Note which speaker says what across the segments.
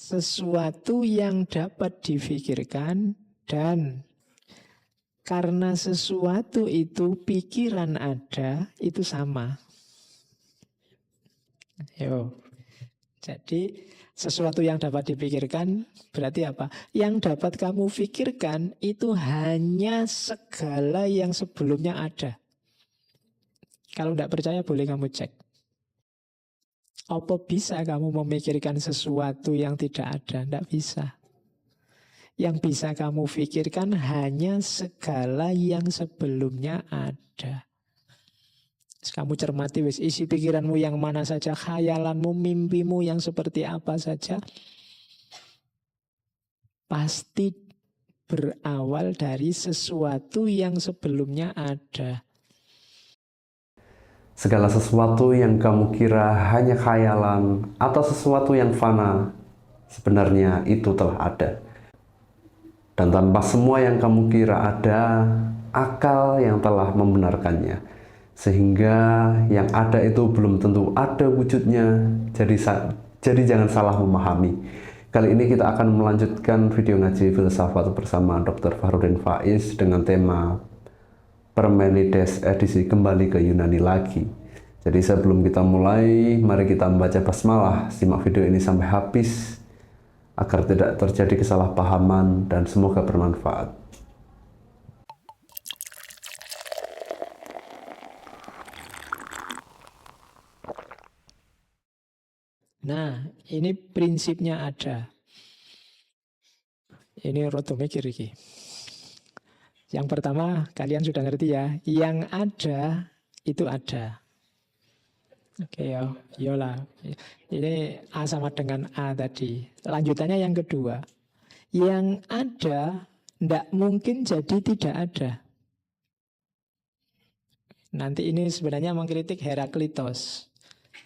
Speaker 1: sesuatu yang dapat difikirkan, dan karena sesuatu itu pikiran ada, itu sama. Yo. Jadi sesuatu yang dapat dipikirkan berarti apa? Yang dapat kamu pikirkan itu hanya segala yang sebelumnya ada. Kalau tidak percaya boleh kamu cek. Apa bisa kamu memikirkan sesuatu yang tidak ada? Tidak bisa. Yang bisa kamu pikirkan hanya segala yang sebelumnya ada. Kamu cermati wis isi pikiranmu yang mana saja, khayalanmu, mimpimu yang seperti apa saja, pasti berawal dari sesuatu yang sebelumnya ada.
Speaker 2: Segala sesuatu yang kamu kira hanya khayalan atau sesuatu yang fana, sebenarnya itu telah ada. Dan tanpa semua yang kamu kira ada, akal yang telah membenarkannya. Sehingga yang ada itu belum tentu ada wujudnya, jadi jangan salah memahami. Kali ini kita akan melanjutkan video ngaji filsafat bersama Dr. Fahrudin Faiz dengan tema Parmenides edisi kembali ke Yunani lagi. Jadi sebelum kita mulai, mari kita membaca basmalah. Simak video ini sampai habis agar tidak terjadi kesalahpahaman dan semoga bermanfaat.
Speaker 1: Nah, ini prinsipnya ada. Ini roto mikir iki. Yang pertama, kalian sudah ngerti ya, yang ada itu ada. Oke ya, yolah. Ini A sama dengan A tadi. Lanjutannya yang kedua. Yang ada tidak mungkin jadi tidak ada. Nanti ini sebenarnya mengkritik Heraklitos.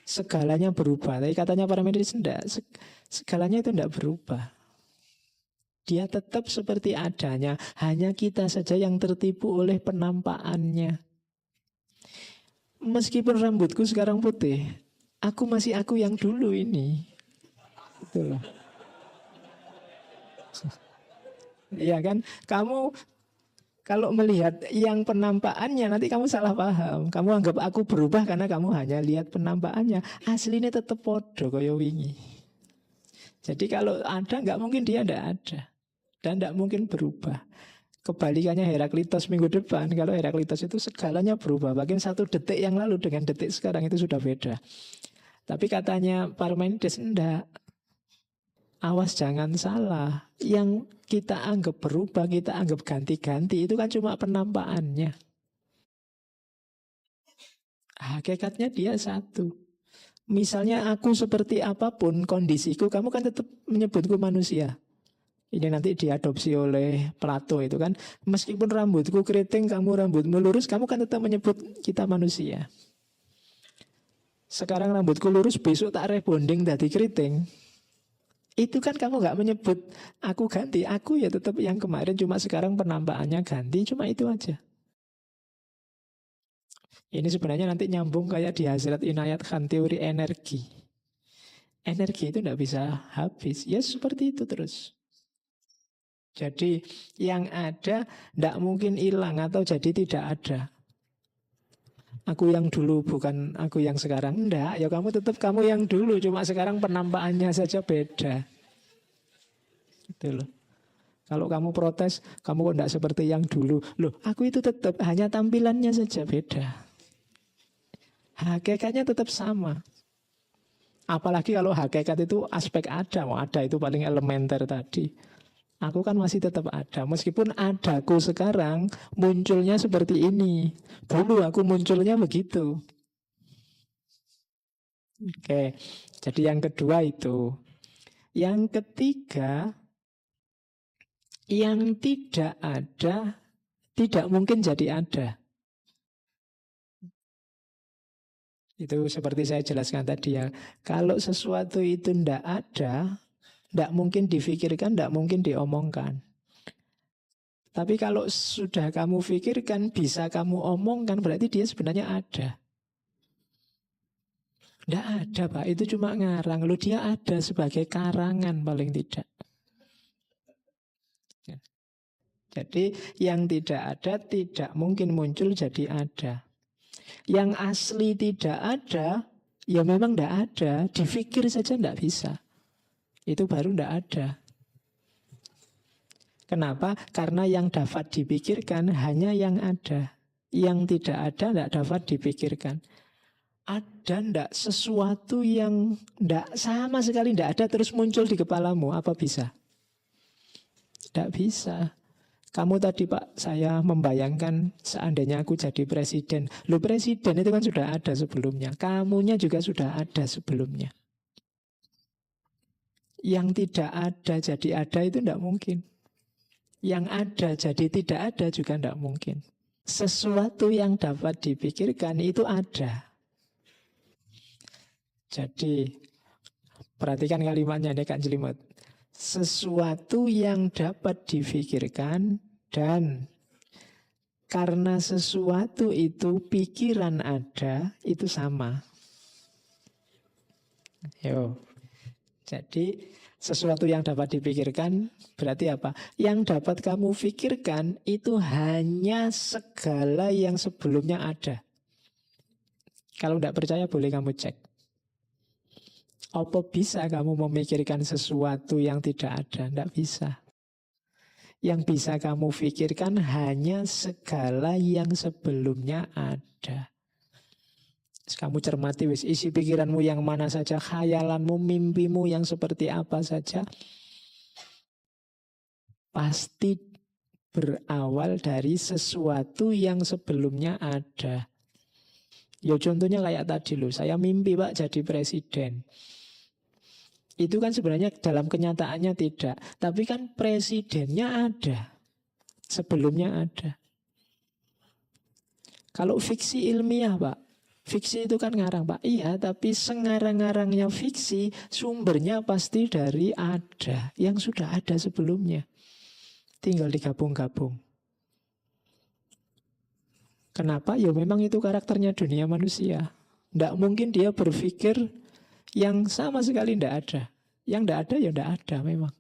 Speaker 1: Segalanya berubah. Tapi katanya Parmenides tidak. Segalanya itu tidak berubah. Dia tetap seperti adanya. Hanya kita saja yang tertipu oleh penampakannya. Meskipun rambutku sekarang putih, aku masih aku yang dulu ini. Gitu loh. Iya kan? Kamu kalau melihat yang penampakannya nanti kamu salah paham. Kamu anggap aku berubah karena kamu hanya lihat penampakannya. Aslinya tetap podo kaya wingi. Jadi kalau ada nggak mungkin dia tidak ada. Dan tidak mungkin berubah. Kebalikannya Heraklitos minggu depan. Kalau Heraklitos itu segalanya berubah. Bahkan 1 detik yang lalu dengan detik sekarang itu sudah beda. Tapi katanya Parmenides enggak. Awas jangan salah. Yang kita anggap berubah, kita anggap ganti-ganti, itu kan cuma penampakannya. Hakikatnya dia satu. Misalnya aku seperti apapun kondisiku, kamu kan tetap menyebutku manusia. Ini nanti diadopsi oleh Plato itu kan. Meskipun rambutku keriting, kamu rambutmu lurus, kamu kan tetap menyebut kita manusia. Sekarang rambutku lurus, besok tak rebonding dari keriting. Itu kan kamu nggak menyebut aku ganti. Aku ya tetap yang kemarin, cuma sekarang penampakannya ganti, cuma itu aja. Ini sebenarnya nanti nyambung kayak di Hazrat Inayat Khan teori energi. Energi itu tidak bisa habis. Ya seperti itu terus. Jadi yang ada tidak mungkin hilang atau jadi tidak ada. Aku yang dulu bukan aku yang sekarang. Enggak, ya kamu tetap kamu yang dulu. Cuma sekarang penampakannya saja beda. Gitu loh. Kalau kamu protes, kamu kok tidak seperti yang dulu. Loh, aku itu tetap hanya tampilannya saja beda. Hakikatnya tetap sama. Apalagi kalau hakikat itu aspek ada. Mau ada itu paling elementer tadi. Aku kan masih tetap ada. Meskipun adaku sekarang munculnya seperti ini. Dulu aku munculnya begitu. Oke, jadi yang kedua itu. Yang ketiga, yang tidak ada tidak mungkin jadi ada. Itu seperti saya jelaskan tadi ya. Kalau sesuatu itu tidak ada, tidak mungkin difikirkan, tidak mungkin diomongkan. Tapi kalau sudah kamu pikirkan, bisa kamu omongkan, berarti dia sebenarnya ada. Tidak ada Pak, itu cuma ngarang. Loh, dia ada sebagai karangan paling tidak. Jadi yang tidak ada tidak mungkin muncul jadi ada. Yang asli tidak ada, ya memang tidak ada. Difikir saja tidak bisa. Itu baru tidak ada. Kenapa? Karena yang dapat dipikirkan hanya yang ada. Yang tidak ada tidak dapat dipikirkan. Ada ndak sesuatu yang ndak sama sekali ndak ada terus muncul di kepalamu? Apa bisa? Tidak bisa. Kamu tadi Pak, saya membayangkan seandainya aku jadi presiden. Loh, presiden itu kan sudah ada sebelumnya. Kamunya juga sudah ada sebelumnya. Yang tidak ada jadi ada itu tidak mungkin. Yang ada jadi tidak ada juga tidak mungkin. Sesuatu yang dapat dipikirkan itu ada. Jadi, perhatikan kalimatnya nih Kak Jelimet. Sesuatu yang dapat dipikirkan dan karena sesuatu itu pikiran ada, itu sama. Yo. Jadi sesuatu yang dapat dipikirkan berarti apa? Yang dapat kamu pikirkan itu hanya segala yang sebelumnya ada. Kalau tidak percaya boleh kamu cek. Apa bisa kamu memikirkan sesuatu yang tidak ada? Tidak bisa. Yang bisa kamu pikirkan hanya segala yang sebelumnya ada. Kamu cermati wis isi pikiranmu yang mana saja, khayalanmu, mimpimu yang seperti apa saja, pasti berawal dari sesuatu yang sebelumnya ada. Ya contohnya kayak tadi loh, saya mimpi Pak jadi presiden. Itu kan sebenarnya dalam kenyataannya tidak. Tapi kan presidennya ada. Sebelumnya ada. Kalau fiksi ilmiah Pak, fiksi itu kan ngarang Pak. Iya, tapi sengarang-ngarangnya fiksi sumbernya pasti dari ada. Yang sudah ada sebelumnya. Tinggal digabung-gabung. Kenapa? Ya memang itu karakternya dunia manusia. Tidak mungkin dia berpikir yang sama sekali tidak ada. Yang tidak ada ya tidak ada memang.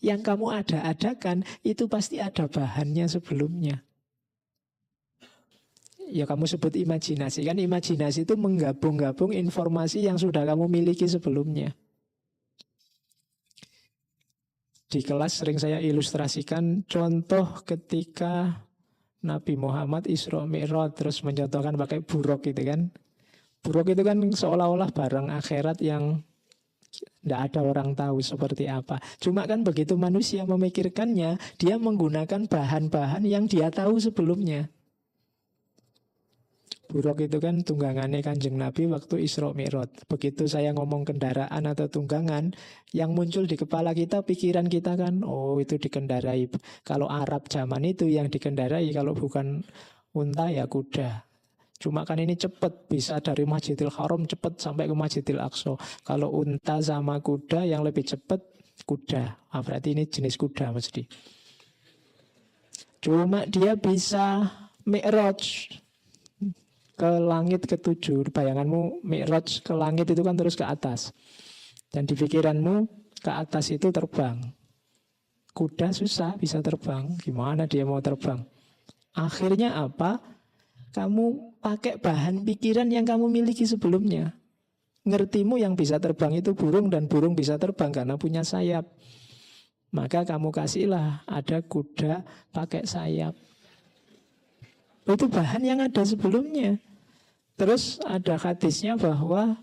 Speaker 1: Yang kamu ada-adakan itu pasti ada bahannya sebelumnya. Ya kamu sebut imajinasi. Kan imajinasi itu menggabung-gabung informasi yang sudah kamu miliki sebelumnya. Di kelas sering saya ilustrasikan contoh ketika Nabi Muhammad Isra Mi'raj terus mencontohkan pakai buruk gitu kan. Buruk itu kan seolah-olah barang akhirat yang tidak ada orang tahu seperti apa. Cuma kan begitu manusia memikirkannya, dia menggunakan bahan-bahan yang dia tahu sebelumnya. Buruk itu kan tunggangannya Kanjeng Nabi waktu Isra Mi'raj. Begitu saya ngomong kendaraan atau tunggangan, yang muncul di kepala kita, pikiran kita kan, oh itu dikendarai. Kalau Arab zaman itu yang dikendarai, kalau bukan unta ya kuda. Cuma kan ini cepat, bisa dari Masjidil Haram cepat sampai ke Masjidil Aqsa. Kalau unta sama kuda yang lebih cepat, kuda. Berarti ini jenis kuda mesti. Cuma dia bisa Mi'raj ke langit ketujuh. Bayanganmu Mi'raj ke langit itu kan terus ke atas. Dan di pikiranmu ke atas itu terbang. Kuda susah bisa terbang. Gimana dia mau terbang? Akhirnya apa? Kamu pakai bahan pikiran yang kamu miliki sebelumnya. Ngertimu yang bisa terbang itu burung dan burung bisa terbang karena punya sayap. Maka kamu kasihlah ada kuda pakai sayap. Itu bahan yang ada sebelumnya. Terus ada hadisnya bahwa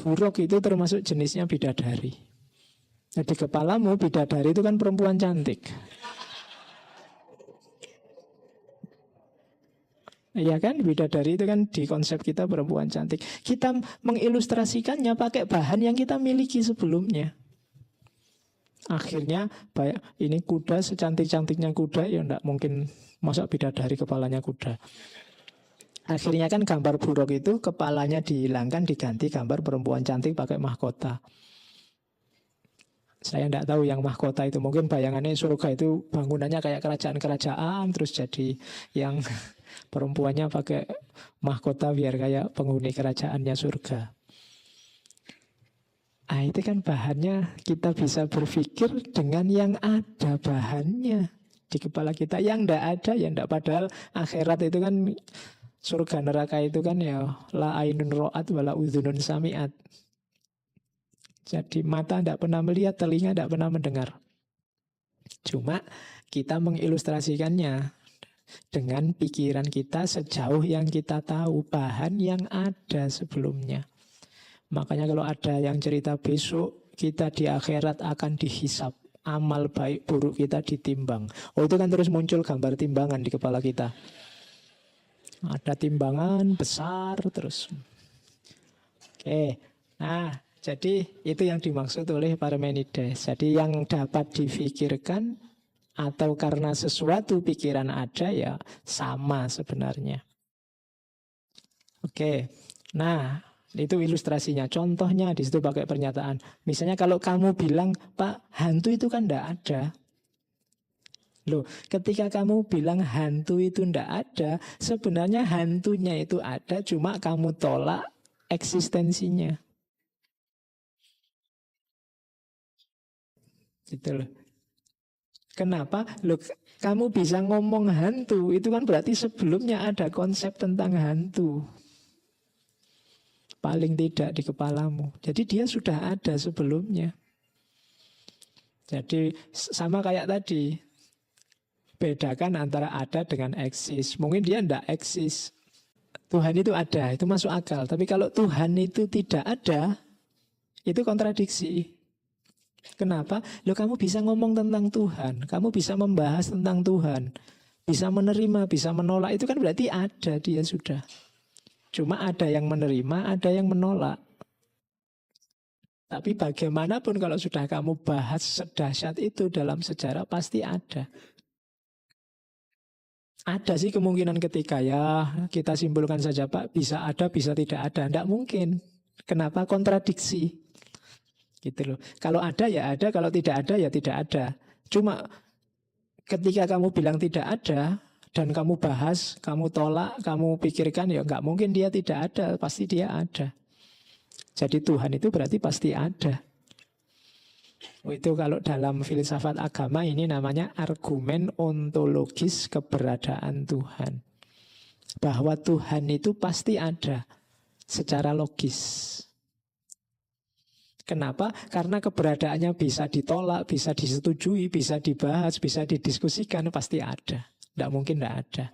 Speaker 1: buruk itu termasuk jenisnya bidadari. Jadi kepalamu bidadari itu kan perempuan cantik. Iya kan, bidadari itu kan di konsep kita perempuan cantik. Kita mengilustrasikannya pakai bahan yang kita miliki sebelumnya. Akhirnya ini kuda secantik-cantiknya kuda ya enggak mungkin masa bidadari kepalanya kuda. Akhirnya kan gambar buruk itu kepalanya dihilangkan diganti gambar perempuan cantik pakai mahkota. Saya tidak tahu yang mahkota itu. Mungkin bayangannya surga itu bangunannya kayak kerajaan-kerajaan, terus jadi yang perempuannya pakai mahkota biar kayak penghuni kerajaannya surga. Ah, itu kan bahannya kita bisa berpikir dengan yang ada bahannya di kepala kita. Yang tidak ada ya tidak. Padahal akhirat itu kan, surga neraka itu kan ya la ainun ro'at wala udhunun sami'at. Jadi mata tidak pernah melihat, telinga tidak pernah mendengar. Cuma kita mengilustrasikannya dengan pikiran kita sejauh yang kita tahu, bahan yang ada sebelumnya. Makanya kalau ada yang cerita besok kita di akhirat akan dihisap, amal baik buruk kita ditimbang. Oh, itu kan terus muncul gambar timbangan di kepala kita. Ada timbangan besar terus. Oke, nah jadi itu yang dimaksud oleh Parmenides. Jadi yang dapat difikirkan atau karena sesuatu pikiran ada ya sama sebenarnya. Oke, nah itu ilustrasinya. Contohnya di situ pakai pernyataan. Misalnya kalau kamu bilang, Pak, hantu itu kan tidak ada. Loh, ketika kamu bilang hantu itu tidak ada, sebenarnya hantunya itu ada, cuma kamu tolak eksistensinya. Gitu loh. Kenapa? Loh, kamu bisa ngomong hantu, itu kan berarti sebelumnya ada konsep tentang hantu. Paling tidak di kepalamu. Jadi dia sudah ada sebelumnya. Jadi sama kayak tadi. Bedakan antara ada dengan eksis. Mungkin dia tidak eksis. Tuhan itu ada, itu masuk akal. Tapi kalau Tuhan itu tidak ada, itu kontradiksi. Kenapa? Loh, kamu bisa ngomong tentang Tuhan. Kamu bisa membahas tentang Tuhan. Bisa menerima, bisa menolak. Itu kan berarti ada, dia sudah. Cuma ada yang menerima, ada yang menolak. Tapi bagaimanapun kalau sudah kamu bahas sedahsyat itu dalam sejarah, pasti ada. Ada sih kemungkinan ketika ya kita simpulkan saja Pak, bisa ada, bisa tidak ada. Tidak mungkin. Kenapa? Kontradiksi. Gitu loh. Kalau ada ya ada, kalau tidak ada ya tidak ada. Cuma ketika kamu bilang tidak ada, dan kamu bahas, kamu tolak, kamu pikirkan, ya nggak mungkin dia tidak ada, pasti dia ada. Jadi Tuhan itu berarti pasti ada. Itu kalau dalam filsafat agama ini namanya argumen ontologis keberadaan Tuhan. Bahwa Tuhan itu pasti ada secara logis. Kenapa? Karena keberadaannya bisa ditolak, bisa disetujui, bisa dibahas, bisa didiskusikan, pasti ada. Tidak mungkin tidak ada.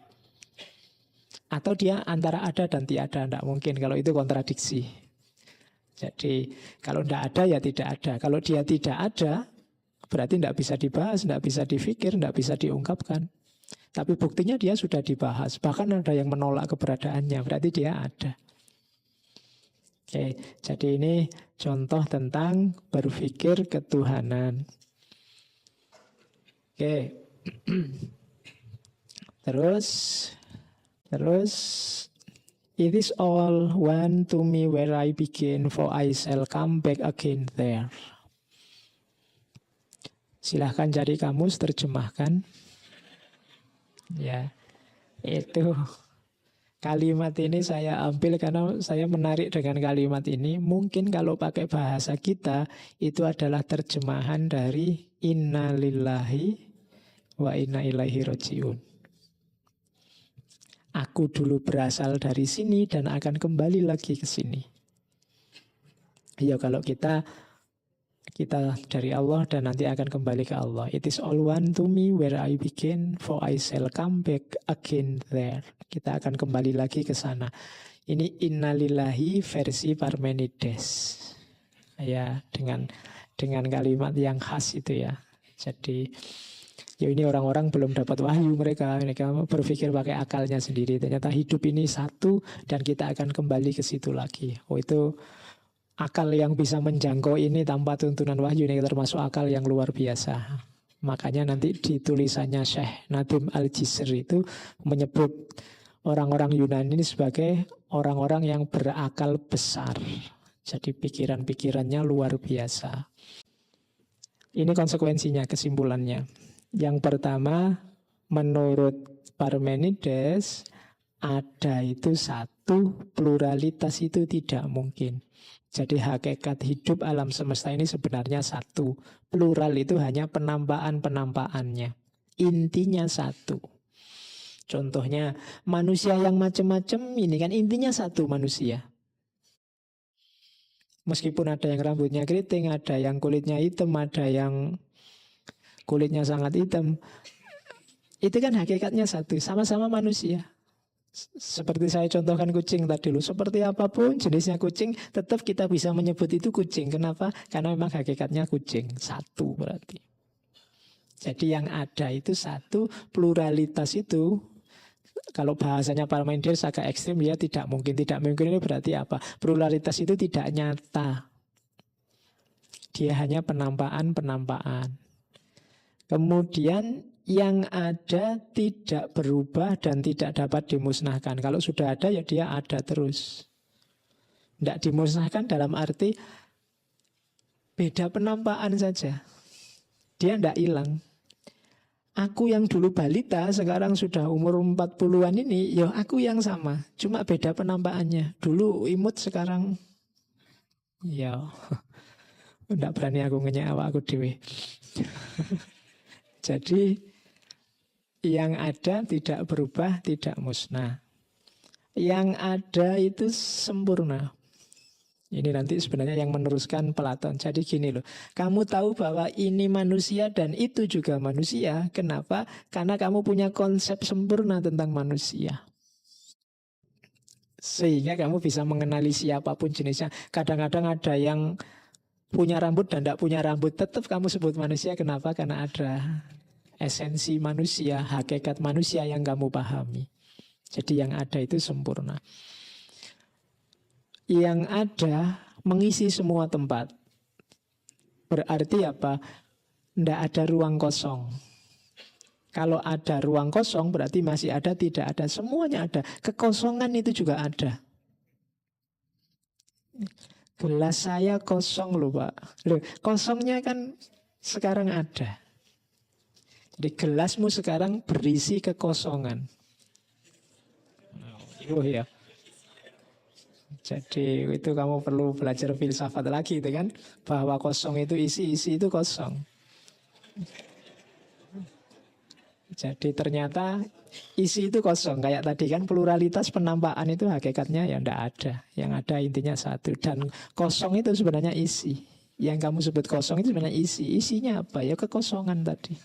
Speaker 1: Atau dia antara ada dan tiada, tidak mungkin. Kalau itu kontradiksi. Jadi kalau tidak ada ya tidak ada. Kalau dia tidak ada, berarti tidak bisa dibahas, tidak bisa dipikir, tidak bisa diungkapkan. Tapi buktinya dia sudah dibahas. Bahkan ada yang menolak keberadaannya, berarti dia ada. Oke, jadi ini contoh tentang berpikir ketuhanan. Oke. Terus it is all one to me where I begin, for I shall come back again there. Silahkan cari kamus, terjemahkan. Ya, itu kalimat ini saya ambil karena saya menarik dengan kalimat ini. Mungkin kalau pakai bahasa kita, itu adalah terjemahan dari inna lillahi wa inna ilaihi rajiun. Aku dulu berasal dari sini dan akan kembali lagi ke sini. Ya kalau kita dari Allah dan nanti akan kembali ke Allah. It is all one to me where I begin, for I shall come back again there. Kita akan kembali lagi ke sana. Ini innalillahi versi Parmenides. Ya, dengan kalimat yang khas itu ya. Jadi ya ini orang-orang belum dapat wahyu, mereka berpikir pakai akalnya sendiri. Ternyata hidup ini satu dan kita akan kembali ke situ lagi. Oh, itu akal yang bisa menjangkau ini tanpa tuntunan wahyu, ini termasuk akal yang luar biasa. Makanya nanti di tulisannya Syekh Nadim Al-Jisr itu menyebut orang-orang Yunani ini sebagai orang-orang yang berakal besar. Jadi pikiran-pikirannya luar biasa. Ini konsekuensinya, kesimpulannya. Yang pertama, menurut Parmenides, ada itu satu, pluralitas itu tidak mungkin. Jadi hakikat hidup alam semesta ini sebenarnya satu. Plural itu hanya penampakan-penampakannya. Intinya satu. Contohnya manusia yang macam-macam ini kan intinya satu manusia. Meskipun ada yang rambutnya keriting, ada yang kulitnya hitam, ada yang kulitnya sangat hitam. Itu kan hakikatnya satu, sama-sama manusia. Seperti saya contohkan kucing tadi loh. Seperti apapun jenisnya kucing, tetap kita bisa menyebut itu kucing. Kenapa? Karena memang hakikatnya kucing. Satu berarti. Jadi yang ada itu satu, pluralitas itu. Kalau bahasanya Parmenides agak ekstrim, ya tidak mungkin. Tidak mungkin ini berarti apa? Pluralitas itu tidak nyata. Dia hanya penampakan-penampakan. Kemudian yang ada tidak berubah dan tidak dapat dimusnahkan. Kalau sudah ada ya dia ada terus. Tidak dimusnahkan dalam arti beda penampakan saja. Dia tidak hilang. Aku yang dulu balita sekarang sudah umur 40-an ini, ya aku yang sama. Cuma beda penampakannya. Dulu imut, sekarang ya tidak berani aku ngenyak awak aku dewe. Jadi yang ada tidak berubah, tidak musnah. Yang ada itu sempurna. Ini nanti sebenarnya yang meneruskan Platon. Jadi gini loh, kamu tahu bahwa ini manusia dan itu juga manusia. Kenapa? Karena kamu punya konsep sempurna tentang manusia. Sehingga kamu bisa mengenali siapapun jenisnya. Kadang-kadang ada yang punya rambut dan tidak punya rambut. Tetap kamu sebut manusia. Kenapa? Karena ada esensi manusia, hakikat manusia yang kamu pahami. Jadi yang ada itu sempurna. Yang ada mengisi semua tempat. Berarti apa? Tidak ada ruang kosong. Kalau ada ruang kosong berarti masih ada, tidak ada. Semuanya ada. Kekosongan itu juga ada. Gelas saya kosong loh Pak. Loh, kosongnya kan sekarang ada. Jadi gelasmu sekarang berisi kekosongan. Oh ya. Jadi itu kamu perlu belajar filsafat lagi itu kan. Bahwa kosong itu isi itu kosong. Jadi ternyata isi itu kosong. Kayak tadi kan pluralitas penampakan itu hakikatnya ya tidak ada. Yang ada intinya satu. Dan kosong itu sebenarnya isi. Yang kamu sebut kosong itu sebenarnya isi. Isinya apa? Ya kekosongan tadi.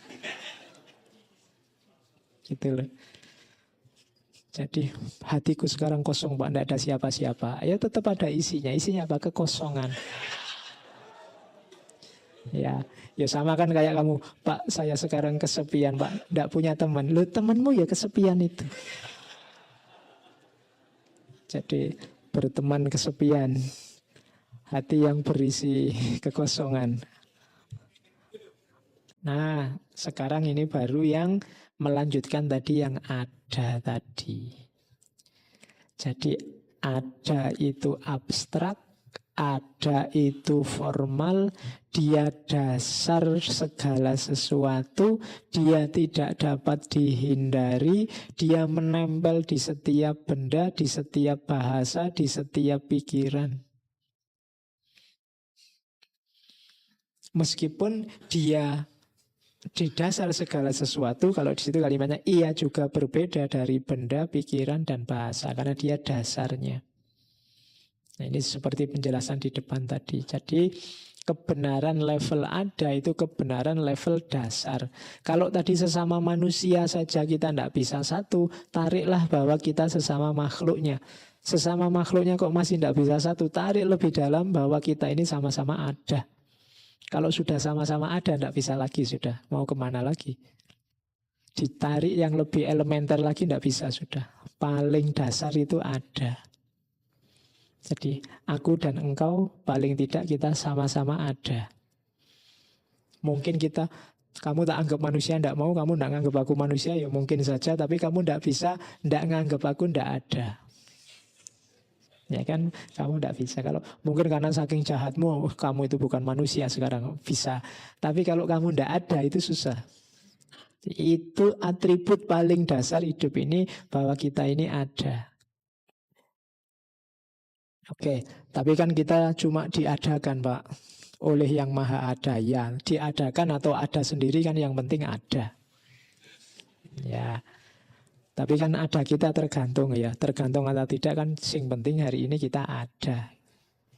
Speaker 1: Gitu loh. Jadi hatiku sekarang kosong Pak, tidak ada siapa-siapa. Ya tetap ada isinya. Isinya apa? Kekosongan. Ya sama kan kayak kamu, Pak saya sekarang kesepian Pak, tidak punya teman. Lu temanmu ya kesepian itu. Jadi berteman kesepian. Hati yang berisi kekosongan. Nah sekarang ini baru yang melanjutkan tadi yang ada tadi. Jadi ada itu abstrak, ada itu formal, dia dasar segala sesuatu, dia tidak dapat dihindari, dia menempel di setiap benda, di setiap bahasa, di setiap pikiran. Meskipun dia di dasar segala sesuatu, kalau di situ kalimatnya ia juga berbeda dari benda, pikiran, dan bahasa. Karena dia dasarnya. Nah ini seperti penjelasan di depan tadi. Jadi kebenaran level ada itu kebenaran level dasar. Kalau tadi sesama manusia saja kita tidak bisa satu, tariklah bahwa kita sesama makhluknya. Sesama makhluknya kok masih tidak bisa satu, tarik lebih dalam bahwa kita ini sama-sama ada. Kalau sudah sama-sama ada, tidak bisa lagi sudah. Mau kemana lagi? Ditarik yang lebih elementer lagi, tidak bisa sudah. Paling dasar itu ada. Jadi aku dan engkau paling tidak kita sama-sama ada. Mungkin kamu tak anggap manusia, tidak mau, kamu tidak anggap aku manusia, ya mungkin saja. Tapi kamu tidak bisa, tidak menganggap aku tidak ada. Ya kan, kamu tidak bisa. Kalau mungkin karena saking jahatmu, kamu itu bukan manusia sekarang bisa. Tapi kalau kamu tidak ada, itu susah. Itu atribut paling dasar hidup ini, bahwa kita ini ada. Oke, tapi kan kita cuma diadakan, Pak, oleh yang maha ada. Ya, diadakan atau ada sendiri kan yang penting ada. Ya, tapi kan ada kita tergantung ya. Tergantung atau tidak kan sing penting hari ini kita ada.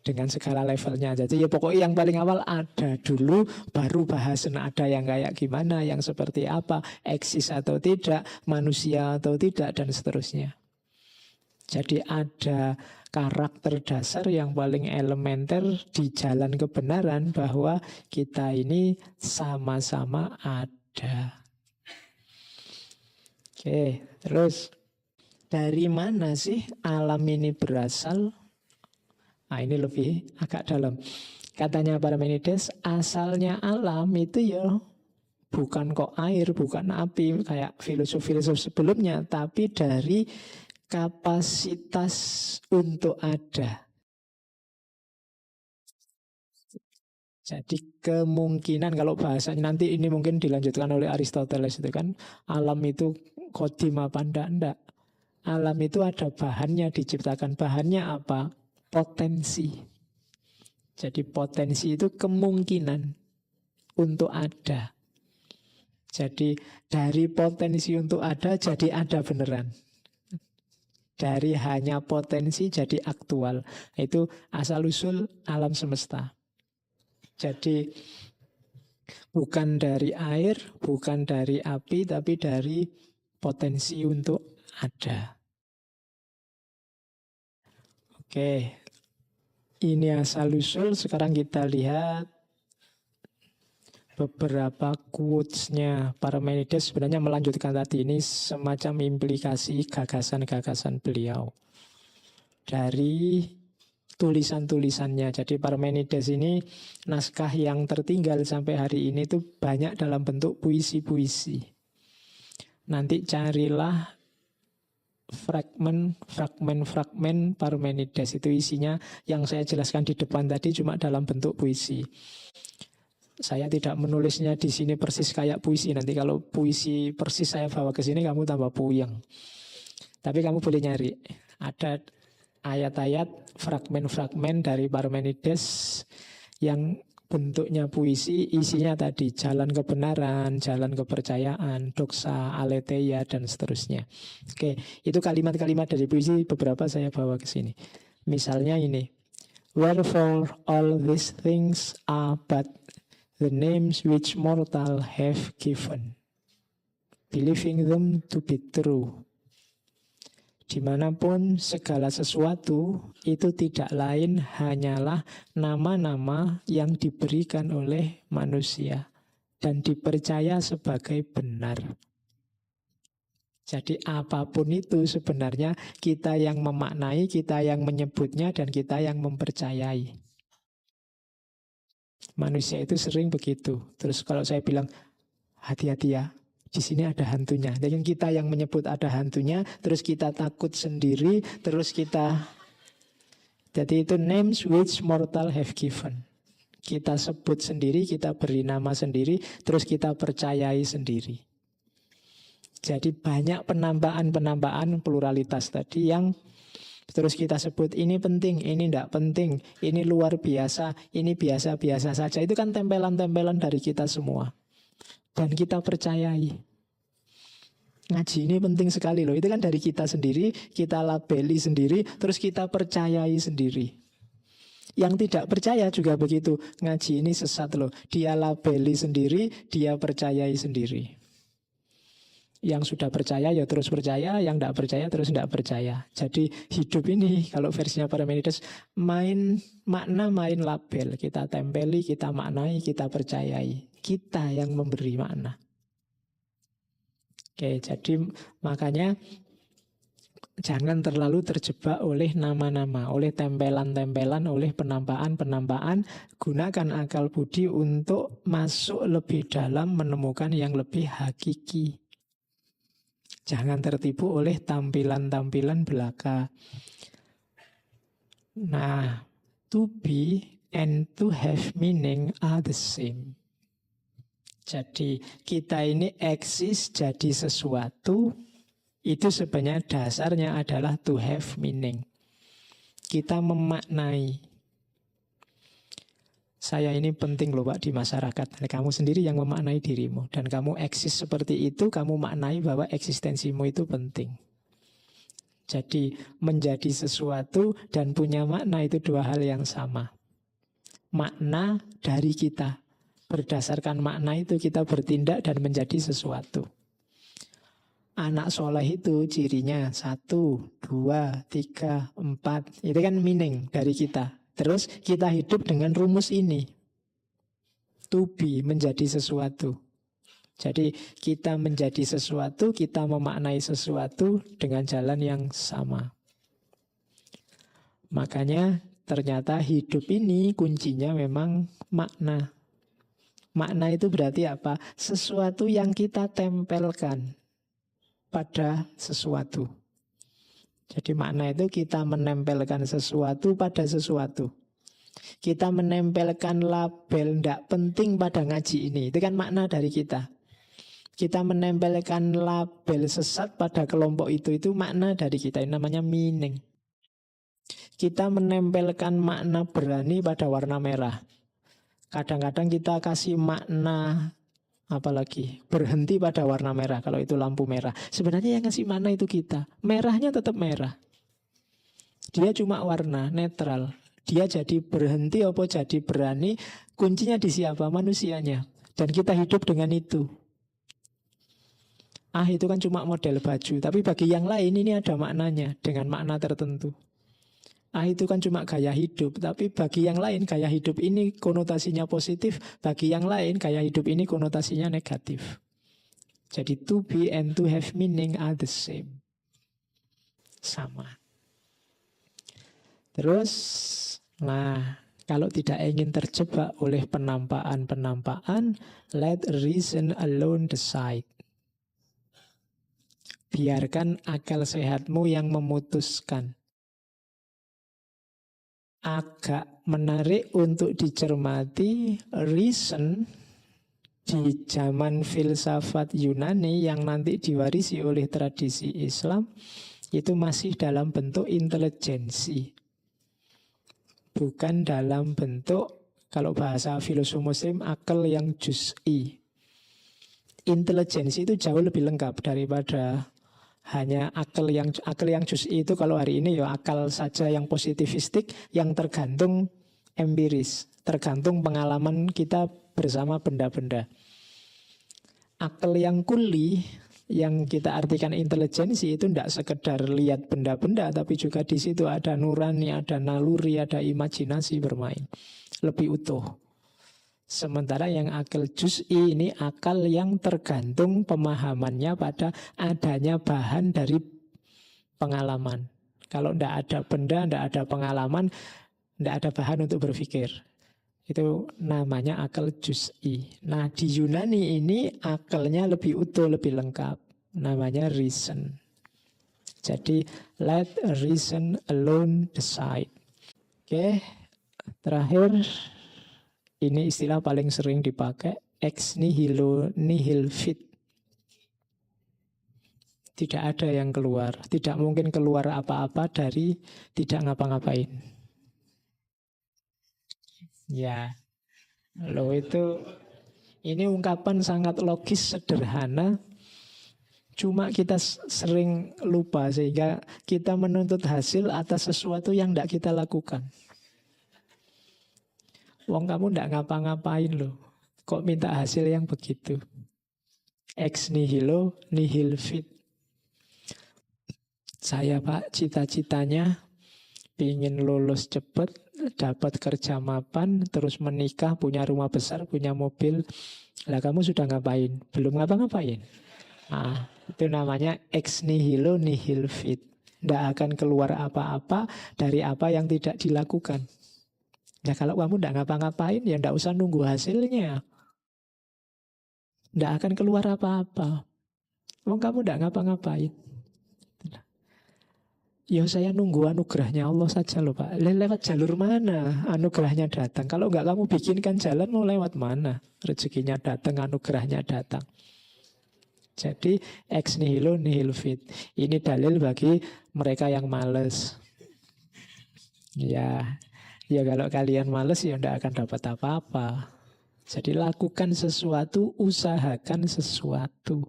Speaker 1: Dengan segala levelnya. Jadi ya pokoknya yang paling awal ada dulu, baru bahasan ada yang kayak gimana, yang seperti apa, eksis atau tidak, manusia atau tidak, dan seterusnya. Jadi ada karakter dasar yang paling elementer di jalan kebenaran, bahwa kita ini sama-sama ada. Oke, terus dari mana sih alam ini berasal? Nah, ini lebih agak dalam. Katanya Parmenides, asalnya alam itu ya bukan kok air, bukan api, kayak filosof-filosof sebelumnya, tapi dari kapasitas untuk ada. Jadi kemungkinan, kalau bahasanya nanti ini mungkin dilanjutkan oleh Aristoteles itu kan, alam itu kodim apa enggak. Alam itu ada bahannya, diciptakan. Bahannya apa? Potensi. Jadi potensi itu kemungkinan untuk ada. Jadi dari potensi untuk ada, jadi ada beneran. Dari hanya potensi jadi aktual. Itu asal-usul alam semesta. Jadi bukan dari air, bukan dari api, tapi dari potensi untuk ada. Oke, ini asal-usul. Sekarang kita lihat beberapa quotes-nya Parmenides. Sebenarnya melanjutkan tadi, ini semacam implikasi gagasan-gagasan beliau dari tulisan-tulisannya. Jadi Parmenides ini naskah yang tertinggal sampai hari ini itu banyak dalam bentuk puisi-puisi. Nanti carilah fragmen Parmenides, itu isinya yang saya jelaskan di depan tadi cuma dalam bentuk puisi. Saya tidak menulisnya di sini persis kayak puisi. Nanti kalau puisi persis saya bawa ke sini kamu tambah puyeng. Tapi kamu boleh nyari. Ada ayat-ayat, fragmen-fragmen dari Parmenides yang bentuknya puisi, isinya tadi jalan kebenaran, jalan kepercayaan, doxa, aletheia, dan seterusnya. Oke, itu kalimat-kalimat dari puisi, beberapa saya bawa ke sini. Misalnya ini, wherefore all these things are but the names which mortal have given, believing them to be true. Dimanapun segala sesuatu itu tidak lain hanyalah nama-nama yang diberikan oleh manusia dan dipercaya sebagai benar. Jadi apapun itu sebenarnya kita yang memaknai, kita yang menyebutnya, dan kita yang mempercayai. Manusia itu sering begitu. Terus kalau saya bilang, hati-hati ya, di sini ada hantunya. Dan kita yang menyebut ada hantunya, terus kita takut sendiri, terus kita... Jadi itu names which mortal have given. Kita sebut sendiri, kita beri nama sendiri, terus kita percayai sendiri. Jadi banyak penambahan-penambahan pluralitas tadi yang terus kita sebut ini penting, ini tidak penting, ini luar biasa, ini biasa-biasa saja. Itu kan tempelan-tempelan dari kita semua. Dan kita percayai. Ngaji ini penting sekali loh. Itu kan dari kita sendiri, kita labeli sendiri, terus kita percayai sendiri. Yang tidak percaya juga begitu. Ngaji ini sesat loh. Dia labeli sendiri, dia percayai sendiri. Yang sudah percaya ya terus percaya, yang tidak percaya terus tidak percaya. Jadi hidup ini kalau versinya Parmenides main makna, main label. Kita tempeli, kita maknai, kita percayai. Kita yang memberi makna. Oke, jadi makanya jangan terlalu terjebak oleh nama-nama, oleh tempelan-tempelan, oleh penampakan-penampakan. Gunakan akal budi untuk masuk lebih dalam, menemukan yang lebih hakiki. Jangan tertipu oleh tampilan-tampilan belaka. Nah, to be and to have meaning are the same. Jadi kita ini eksis jadi sesuatu, itu sebenarnya dasarnya adalah to have meaning. Kita memaknai. Saya ini penting loh Pak di masyarakat. Kamu sendiri yang memaknai dirimu. Dan kamu eksis seperti itu, kamu maknai bahwa eksistensimu itu penting. Jadi menjadi sesuatu dan punya makna itu dua hal yang sama. Makna dari kita. Berdasarkan makna itu kita bertindak dan menjadi sesuatu. Anak soleh itu cirinya 1, 2, 3, 4. Itu kan meaning dari kita. Terus kita hidup dengan rumus ini. To be, menjadi sesuatu. Jadi kita menjadi sesuatu, kita memaknai sesuatu dengan jalan yang sama. Makanya ternyata hidup ini kuncinya memang makna. Makna itu berarti apa? Sesuatu yang kita tempelkan pada sesuatu. Jadi makna itu kita menempelkan sesuatu pada sesuatu. Kita menempelkan label tidak penting pada ngaji ini. Itu kan makna dari kita. Kita menempelkan label sesat pada kelompok itu makna dari kita. Ini namanya meaning. Kita menempelkan makna berani pada warna merah. Kadang-kadang kita kasih makna apalagi berhenti pada warna merah kalau itu lampu merah. Sebenarnya yang kasih makna itu kita. Merahnya tetap merah. Dia cuma warna netral. Dia jadi berhenti apa jadi berani, kuncinya di siapa? Manusianya. Dan kita hidup dengan itu. Itu kan cuma model baju, tapi bagi yang lain ini ada maknanya dengan makna tertentu. Itu kan cuma gaya hidup, tapi bagi yang lain gaya hidup ini konotasinya positif, bagi yang lain gaya hidup ini konotasinya negatif. Jadi to be and to have meaning are the same. Sama. Terus, kalau tidak ingin terjebak oleh penampakan-penampakan, let reason alone decide. Biarkan akal sehatmu yang memutuskan. Agak menarik untuk dicermati reason di zaman filsafat Yunani yang nanti diwarisi oleh tradisi Islam itu masih dalam bentuk intelijensi, bukan dalam bentuk, kalau bahasa filosof Muslim, akal yang juz'i. Intelijensi itu jauh lebih lengkap daripada hanya akal yang juz'i itu. Kalau hari ini ya akal saja yang positivistik, yang tergantung empiris, tergantung pengalaman kita bersama benda-benda. Akal yang kulli, yang kita artikan intelijensi, itu tidak sekedar lihat benda-benda, tapi juga di situ ada nurani, ada naluri, ada imajinasi bermain, lebih utuh. Sementara yang akal juz'i ini akal yang tergantung pemahamannya pada adanya bahan dari pengalaman. Kalau tidak ada benda, tidak ada pengalaman, tidak ada bahan untuk berpikir. Itu namanya akal juz'i. Nah di Yunani ini akalnya lebih utuh, lebih lengkap. Namanya reason. Jadi let reason alone decide. Oke, terakhir. Ini istilah paling sering dipakai, ex nihilo nihil fit. Tidak ada yang keluar. Tidak mungkin keluar apa-apa dari tidak ngapa-ngapain. Ya, loh itu, ini ungkapan sangat logis, sederhana. Cuma kita sering lupa sehingga kita menuntut hasil atas sesuatu yang tidak kita lakukan. Wong kamu ndak ngapa-ngapain loh. Kok minta hasil yang begitu? Ex nihilo nihil fit. Saya Pak cita-citanya ingin lulus cepat, dapat kerja mapan, terus menikah, punya rumah besar, punya mobil. Lah kamu sudah ngapain? Belum ngapa-ngapain. Itu namanya ex nihilo nihil fit. Ndak akan keluar apa-apa dari apa yang tidak dilakukan. Ya kalau kamu tidak ngapa-ngapain, ya tidak usah nunggu hasilnya. Tidak akan keluar apa-apa. Kamu tidak ngapa-ngapain. Ya saya nunggu anugerahnya Allah saja loh Pak. Lewat jalur mana anugerahnya datang? Kalau nggak kamu bikinkan jalan, mau lewat mana? Rezekinya datang, anugerahnya datang. Jadi ex nihilo nihil fit. Ini dalil bagi mereka yang males. Ya, ya kalau kalian males ya nggak akan dapat apa-apa. Jadi lakukan sesuatu, usahakan sesuatu.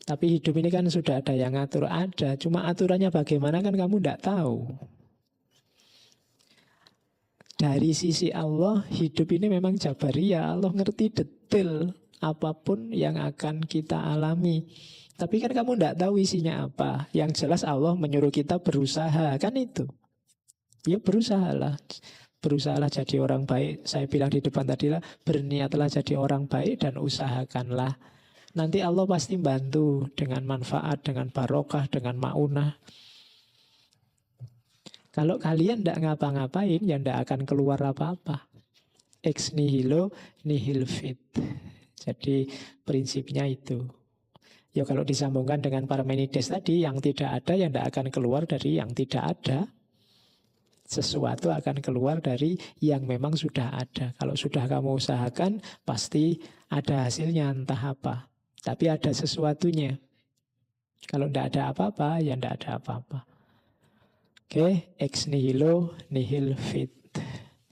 Speaker 1: Tapi hidup ini kan sudah ada yang ngatur, ada. Cuma aturannya bagaimana kan kamu tidak tahu. Dari sisi Allah, hidup ini memang jabariyah. Allah ngerti detail apapun yang akan kita alami. Tapi kan kamu tidak tahu isinya apa. Yang jelas Allah menyuruh kita berusaha. Kan itu. Ya berusahalah. Berusahalah jadi orang baik. Saya bilang di depan tadi lah, berniatlah jadi orang baik dan usahakanlah. Nanti Allah pasti bantu dengan manfaat, dengan barokah, dengan maunah. Kalau kalian tidak ngapa-ngapain, ya tidak akan keluar apa-apa. Ex nihilo nihil fit. Jadi prinsipnya itu. Ya kalau disambungkan dengan Parmenides tadi, yang tidak ada yang tidak akan keluar dari yang tidak ada. Sesuatu akan keluar dari yang memang sudah ada. Kalau sudah kamu usahakan, pasti ada hasilnya entah apa. Tapi ada sesuatunya. Kalau tidak ada apa-apa, ya tidak ada apa-apa. Oke, ex nihilo nihil fit.